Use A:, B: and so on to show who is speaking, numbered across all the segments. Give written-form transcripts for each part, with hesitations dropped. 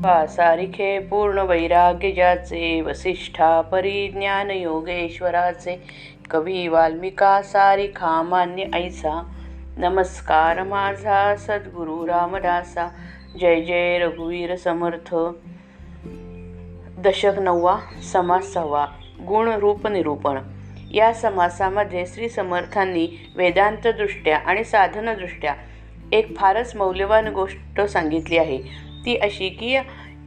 A: सारिखे पूर्ण वैराग्य ज्याचे, वसिष्ठा परिज्ञान योगेश्वराचे, कवी वाल्मिका सारिखा मान्य ऐसा. नमस्कार माझा सद्गुरु रामदासा, जय जय रघुवीर समर्थ. दशक 9, समास 6, गुण रूप निरूपण. या समासामध्ये श्री समर्थांनी वेदांतदृष्ट्या आणि साधनदृष्ट्या एक फारच मौल्यवान गोष्ट सांगितली आहे. ती अशी की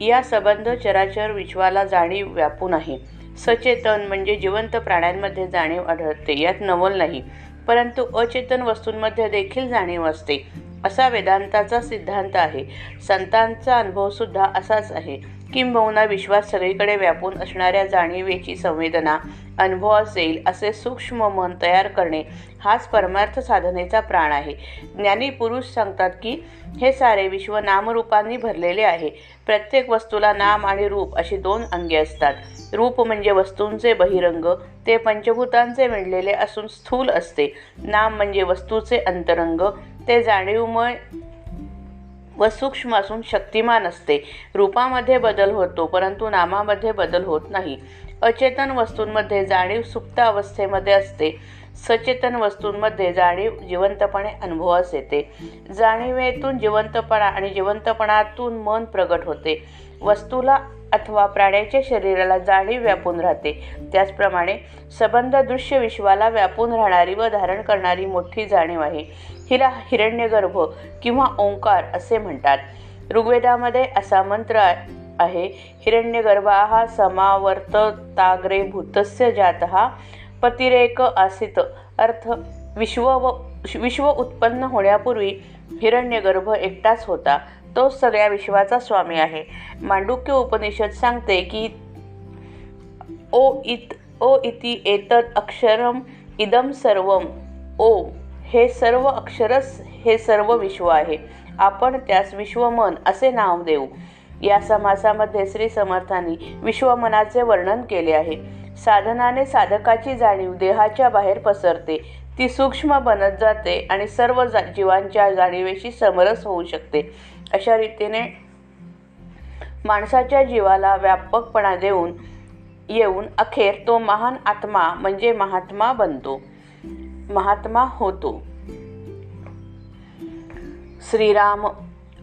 A: या संबंध चराचर विश्वाला जाणीव व्यापून आहे. सचेतन म्हणजे जिवंत प्राण्यांमध्ये जाणीव आढळते, यात नवल नाही. परंतु अचेतन वस्तूंमध्ये देखील जाणीव असते, असा वेदांताचा सिद्धांत आहे. संतांचा अनुभवसुद्धा असाच आहे. किंबहुना विश्वात सगळीकडे व्यापून असणाऱ्या जाणीवेची संवेदना, अनुभव असेल असे सूक्ष्म मन तयार करणे हाच परमार्थ साधनेचा प्राण आहे. ज्ञानी पुरुष सांगतात की हे सारे विश्व नामरूपांनी भरलेले आहे. प्रत्येक वस्तूला नाम आणि रूप अशी 2 अंगे असतात. रूप म्हणजे वस्तूंचे बहिरंग, ते पंचभूतांचे विणलेले असून स्थूल असते. नाम म्हणजे वस्तूचे अंतरंग, ते जाणीवमय व सूक्ष्म असून शक्तिमान असते. रूपामध्ये बदल होतो, परंतु नामामध्ये बदल होत नाही. अचेतन वस्तूंमध्ये जाणीव सुप्त अवस्थेमध्ये असते. सचेतन वस्तूंमध्ये जाणीव जिवंतपणे अनुभवास येते. जाणीवेतून जिवंतपणा आणि जिवंतपणातून मन प्रगट होते. वस्तूला अथवा प्राण्याच्या शरीराला जाणीव व्यापून राहते. त्याचप्रमाणे संबंध दृश्य विश्वाला व्यापून राहणारी व धारण करणारी मोठी जाणीव आहे. हिला हिरण्यगर्भ किंवा ओंकार असे म्हणतात. ऋग्वेदामध्ये असा मंत्र आहे, हिरण्यगर्भाः समावर्तताग्रे भूतस्य जातः पतिरेक आसीत. अर्थ, विश्व उत्पन्न होण्यापूर्वी हिरण्यगर्भ एकटाच होता. तो सगळ्या विश्वाचा स्वामी आहे. मांडुक्य उपनिषद सांगते की ओ इति एतत् अक्षरम इदम सर्वम. ओ हे सर्व अक्षरच हे सर्व विश्व आहे. आपण त्यास विश्वमन असे नाव देऊ. या समासामध्ये श्री समर्थांनी विश्वमनाचे वर्णन केले आहे. साधनाने साधकाची जाणीव देहाच्या बाहेर पसरते. ती सूक्ष्म बनत जाते आणि सर्व जीवांच्या जाणीवेशी समरस होऊ शकते. अशा रीतीने माणसाच्या जीवाला व्यापकपणा येऊन अखेर तो महान आत्मा म्हणजे महात्मा होतो. श्रीराम.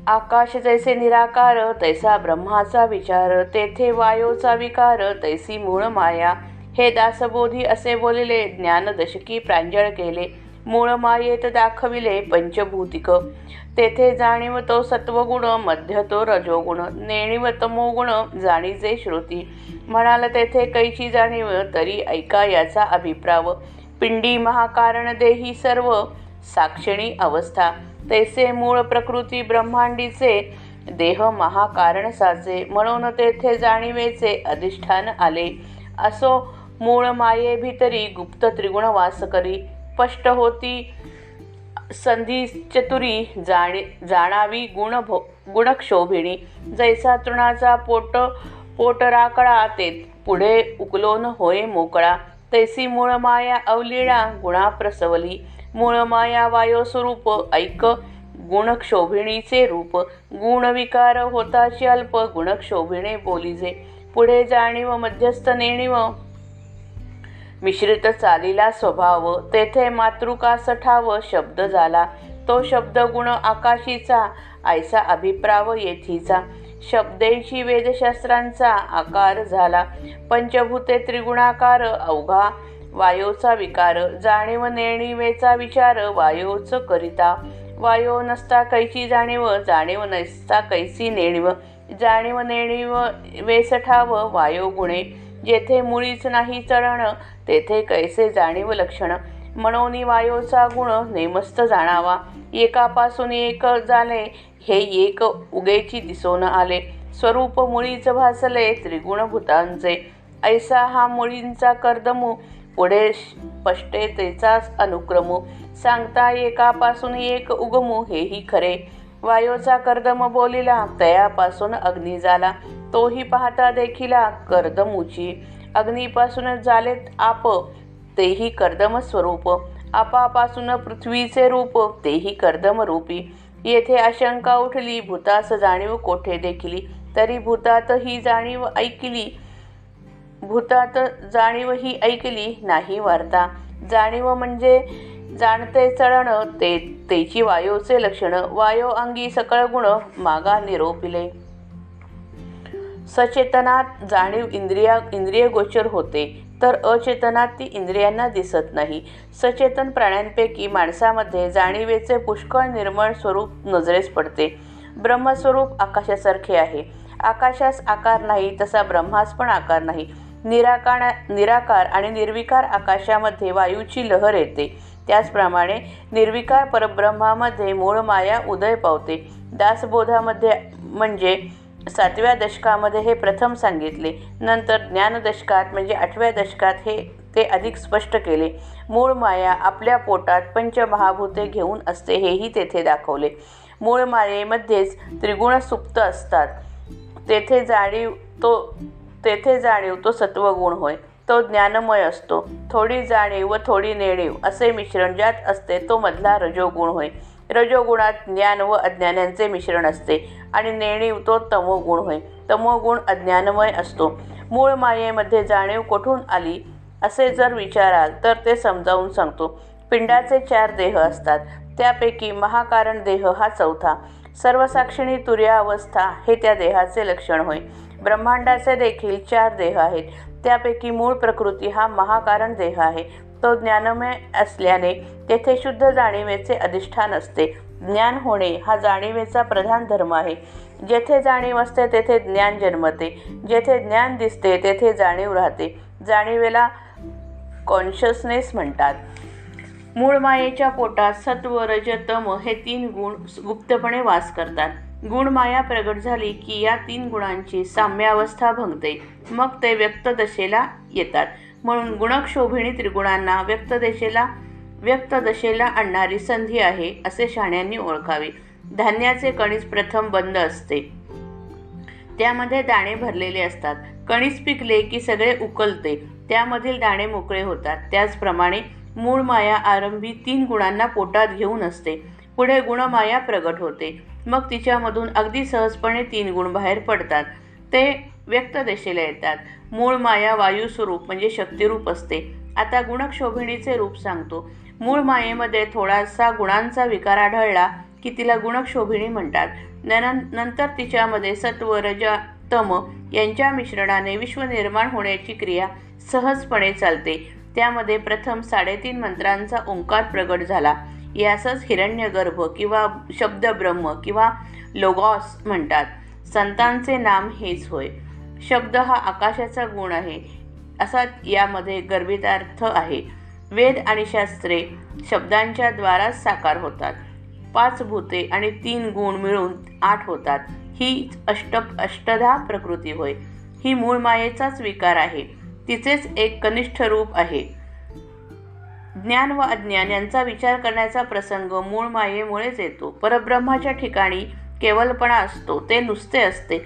A: आकाश जैसे निराकार, तैसा ब्रह्माचा विचार, तेथे वायोचा विकार, तैसी मूळ माया. हे दासबोधी असे बोलिले, ज्ञानदशकी प्रांजळ केले. मूळ मायेत दाखविले पंचभूतिक. तेथे जाणीव तो सत्वगुण, मध्य तो रजोगुण, नेणीव तमोगुण, जाणीजे श्रुती. म्हणाल तेथे कैची जाणीव, तरी ऐका याचा अभिप्राव. पिंडी महाकारण देही सर्व, साक्षिणी अवस्था. तैसे मूळ प्रकृती ब्रह्मांडीचे, देह महाकारण साचे. म्हणून तेथे जाणीवेचे अधिष्ठान आले. असो मूळ माये भितरी, गुप्त त्रिगुण वास करी. स्पष्ट होती संधी चतुरी, जाणावी गुणक्षोभिणी. जैसा तृणाचा पोटराकडा, ते पुढे उकलोन होय मोकळा. तैसी मूळ माया अवलीळा, गुणा प्रसवली. मूळ माया वायो स्वरूप, ऐक गुणक्षोभिणीचे रूप. गुणविकार होताची अल्प, गुणक्षोभिणे बोलिजे. पुढे जाणीव मध्यस्थ नेणीव, मिश्रित चालीला स्वभाव. तेथे मातृका सठाव, शब्द झाला. तो शब्द गुण आकाशीचा, ऐसा अभिप्राव येथीचा. शब्देची वेदशास्त्रांचा आकार झाला. पंचभूते त्रिगुणाकार, अवघा वायोचा विकार. जाणीव नेणीवेचा विचार, वायोच करिता. वायो नसता कैची जाणीव, जाणीव नसता कैसी नेणीव. जाणीव नेणीव वेसठाव, वायो गुणे. जेथे मुळीच नाही चरण, तेथे कैसे जाणीव लक्षण. म्हणून वायोचा गुण नेमस्त जाणावा. एकापासून एक झाले, हे एक उगेची दिसून आले. स्वरूप मुळीच भासले त्रिगुणभूतांचे. ऐसा हा मुळींचा कर्दमू, पुढे स्पष्टे तेचाच अनुक्रमू. सांगता एकापासून एक उगमू, हेही खरे. वायोचा कर्दम बोलिला, तयापासून अग्नी झाला. तोही पाहता देखिला कर्दमूची. अग्नीपासून झालेत आप, तेही कर्दम स्वरूप. आपापासून पृथ्वीचे रूप, तेही कर्दम रूपी. येथे आशंका उठली, भूतास जाणीव कोठे देखिली. तरी भूतात ही जाणीव ऐकली भूतात जाणीव ही ऐकली नाही वार्ता. जाणीव म्हणजे जाणते चळण तेची वायोचे लक्षण. वायो अंगी सकळ गुण मागा निरोपिले. सचेतनात जाणीव इंद्रिय गोचर होते, तर अचेतनात ती इंद्रियांना दिसत नाही. सचेतन प्राण्यांपैकी माणसामध्ये जाणीवेचे पुष्कळ निर्मळ स्वरूप नजरेस पडते. ब्रह्मस्वरूप आकाशासारखे आहे. आकाशास आकार नाही तसा ब्रह्मास पण आकार नाही. निराकार आणि निर्विकार आकाशामध्ये वायूची लहर येते. त्याचप्रमाणे निर्विकार परब्रह्मामध्ये मूळ माया उदय पावते. दासबोधामध्ये म्हणजे 7व्या दशकामध्ये हे प्रथम सांगितले. नंतर ज्ञानदशकात म्हणजे 8व्या दशकात ते अधिक स्पष्ट केले. मूळ माया आपल्या पोटात पंचमहाभूते घेऊन असते हेही तेथे दाखवले. मूळ मायेमध्येच त्रिगुण सुप्त असतात. तेथे जाणीव तो सत्वगुण होय. तो ज्ञानमय असतो. थोडी जाणीव व थोडी नेणीव असे मिश्रण ज्यात असते तो मधला रजोगुण होय. रजोगुणात ज्ञान व अज्ञानांचे मिश्रण असते आणि नेणीव तो तमोगुण होय. तमोगुण अज्ञानमय असतो. मूळ मायेमध्ये जाणीव कुठून आली असे जर विचाराल तर ते समजावून सांगतो. पिंडाचे 4 देह असतात. त्यापैकी महाकारण देह हा चौथा. सर्वसाक्षिणी तुर्यावस्था हे त्या देहाचे लक्षण होय. ब्रह्मांडाचे देखील 4 देह आहेत. त्यापैकी मूळ प्रकृती हा महाकारण देह आहे. तो ज्ञानमय असल्याने तेथे शुद्ध जाणीवेचे अधिष्ठान असते. ज्ञान होणे हा जाणीवेचा प्रधान धर्म आहे. जेथे जाणीव असते तेथे ज्ञान जन्मते. जेथे ज्ञान दिसते तेथे जाणीव राहते. जाणीवेला कॉन्शियसनेस म्हणतात. मूळ मायेच्या पोटात सत्व रज तम हे 3 गुण गुप्तपणे वास करतात. गुणमाया प्रगट झाली की या 3 गुणांची साम्यावस्था भंगते. मग ते व्यक्तदशेला येतात. म्हणून गुणक्षोभिणी त्रिगुणांना व्यक्तदशेला आणणारी संधी आहे असे शहाण्यांनी ओळखावे. धान्याचे कणीस प्रथम बंद असते. त्यामध्ये दाणे भरलेले असतात. कणीस पिकले की सगळे उकलते. त्यामधील दाणे मोकळे होतात. त्याचप्रमाणे मूळ माया आरंभी 3 गुणांना पोटात घेऊन असते. पुढे गुणमाया प्रगट होते. मग तिच्यामधून अगदी सहजपणे 3 गुण बाहेर पडतात. ते व्यक्तदशेला येतात. मूळ माया वायुस्वरूप म्हणजे शक्तिरूप असते. आता गुणक्षोभिणीचे रूप सांगतो. मूळ मायेमध्ये थोडासा गुणांचा विकार आढळला की तिला गुणक्षोभिणी म्हणतात. नंतर तिच्यामध्ये सत्व रज तम यांच्या मिश्रणाने विश्व निर्माण होण्याची क्रिया सहजपणे चालते. त्यामध्ये प्रथम 3.5 मंत्रांचा ओंकार प्रगट झाला. यासच हिरण्यगर्भ किंवा शब्द ब्रह्म किंवा लोगॉस म्हणतात. संतांचे नाम हेच होय. शब्द हा आकाशाचा गुण आहे असा यामध्ये गर्भितार्थ आहे. वेद आणि शास्त्रे शब्दांच्या द्वाराच साकार होतात. 5 भूते आणि 3 गुण मिळून 8 होतात. ही अष्टधा प्रकृती होय. ही मूळ मायेचाच विकार आहे. तिचेच एक कनिष्ठ रूप आहे. ज्ञान व अज्ञान यांचा विचार करण्याचा प्रसंग मूळ मायेमुळेच येतो. परब्रह्माच्या ठिकाणी केवलपणा असतो. ते नुसते असते.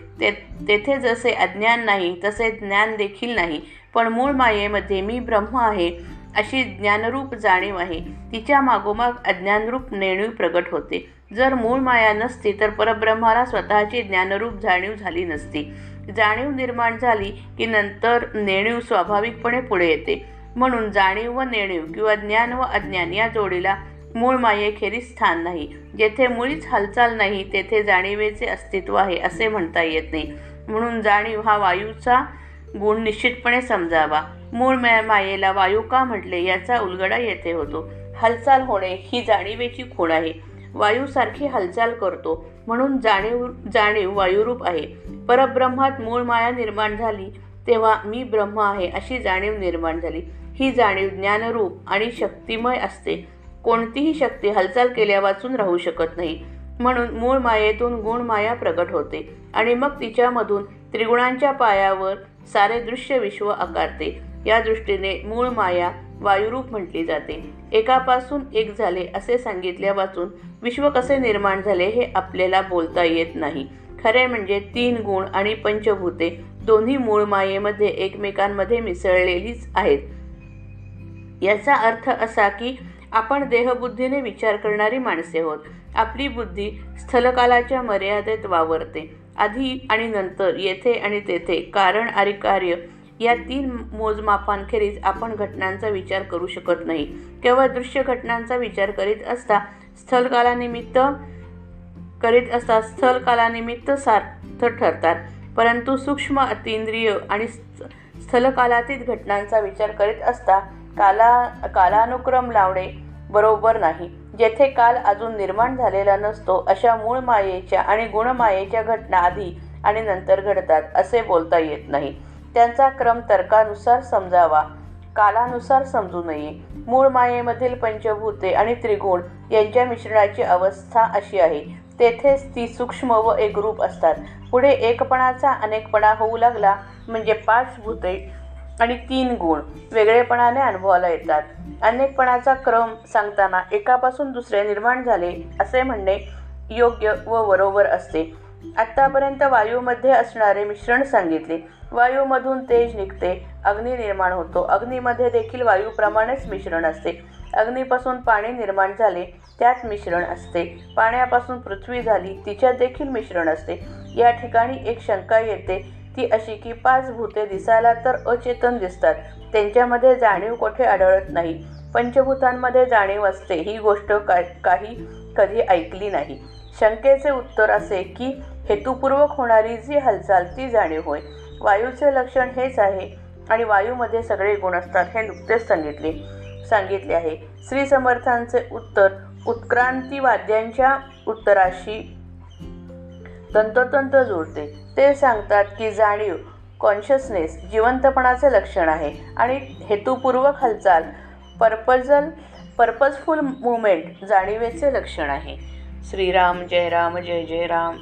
A: तेथे जसे अज्ञान नाही तसे ज्ञान देखील नाही. पण मूळ मायेमध्ये मी ब्रह्म आहे अशी ज्ञानरूप जाणीव आहे. तिच्या मागोमाग अज्ञानरूप नेणीव प्रगट होते. जर मूळ माया नसती तर परब्रह्माला स्वतःची ज्ञानरूप जाणीव झाली नसती. जाणीव निर्माण झाली की नंतर नेणीव स्वाभाविकपणे पुढे येते. म्हणून जाणीव व नेणीव किंवा ज्ञान व अज्ञान या जोडीला मूळ मायेखेरीज स्थान नाही. जेथे मुळीच हालचाल नाही तेथे जाणीवेचे अस्तित्व आहे असे म्हणता येत नाही. म्हणून जाणीव हा वायूचा गुण निश्चितपणे समजावा. मूळ मायेला वायू का म्हटले याचा उलगडा येथे होतो. हालचाल होणे ही जाणीवेची खूण आहे. वायूसारखी हालचाल करतो म्हणून जाणीव वायुरूप आहे. परब्रह्मात मूळ माया निर्माण झाली तेव्हा मी ब्रह्म आहे अशी जाणीव निर्माण झाली. ही जाणीव ज्ञानरूप आणि शक्तिमय असते. कोणतीही शक्ती हालचाल केल्या वाचून राहू शकत नाही. म्हणून मूळ मायेतून गुण माया प्रगट होते आणि मग तिच्यामधून त्रिगुणांच्या पायावर सारे दृश्य विश्व आकारते. या दृष्टीने मूळ माया वायुरूप म्हटली जाते. एकापासून एक झाले असे सांगितल्या वाचून विश्व कसे निर्माण झाले हे आपल्याला बोलता येत नाही. खरे म्हणजे 3 गुण आणि पंचभूते दोन्ही मूळ मायेमध्ये एकमेकांमध्ये मिसळलेलीच आहेत. याचा अर्थ असा की आपण देहबुद्धीने विचार करणारी माणसे आहोत. आपली बुद्धी स्थलकालाच्या मर्यादेत वावरते. आधी आणि नंतर, येथे आणि तेथे, कारण आणि कार्य या 3 मोजमापांखेरीज आपण घटनांचा विचार करू शकत नाही. केवळ दृश्य घटनांचा विचार करीत असता स्थलकालानिमित्त सार्थ ठरतात, परंतु सूक्ष्म अतींद्रिय आणि स्थलकालातीत घटनांचा विचार करीत असता कालानुक्रम लावणे बरोबर नाही. जेथे काल अजून निर्माण झालेला नसतो अशा मूळ मायेच्या आणि गुणमायेच्या घटना आधी आणि नंतर घडतात असे बोलता येत नाही. त्यांचा क्रम तर्कानुसार समजावा, कालानुसार समजू नये. मूळ मायेमधील पंचभूते आणि त्रिगुण यांच्या मिश्रणाची अवस्था अशी आहे. तेथेच ती सूक्ष्म व एकरूप असतात. पुढे एकपणाचा अनेकपणा होऊ लागला म्हणजे 5 भूते आणि 3 गुण वेगळेपणाने अनुभवाला येतात. अनेकपणाचा क्रम सांगताना एकापासून दुसरे निर्माण झाले असे म्हणणे योग्य व बरोबर असते. आत्तापर्यंत वायूमध्ये असणारे मिश्रण सांगितले. वायूमधून तेज निघते, अग्नी निर्माण होतो. अग्नीमध्ये देखील वायूप्रमाणेच मिश्रण असते. अग्नीपासून पाणी निर्माण झाले, त्यात मिश्रण असते. पाण्यापासून पृथ्वी झाली, तिच्यात देखील मिश्रण असते. या ठिकाणी एक शंका येते, ती अशी की 5 भूते दिसायला तर अचेतन दिसतात, त्यांच्यामध्ये जाणीव कोठे आढळत नाही. पंचभूतांमध्ये जाणीव असते ही गोष्ट कधी ऐकली नाही. शंकेचे उत्तर असे की हेतुपूर्वक होणारी जी हालचाल ती जाणीव होय. वायूचे लक्षण हेच आहे आणि वायूमध्ये सगळे गुण असतात हे नुकतेच सांगितले आहे. श्री समर्थांचे उत्तर उत्क्रांतीवाद्यांच्या उत्तराशी तंतोतंत जुळते. ते सांगतात की जाणीव, कॉन्शियसनेस जिवंतपणाचे लक्षण आहे आणि हेतुपूर्वक हालचाल, पर्पजफुल मुवमेंट जाणीवेचे लक्षण आहे. श्रीराम, जय राम, जय जय राम.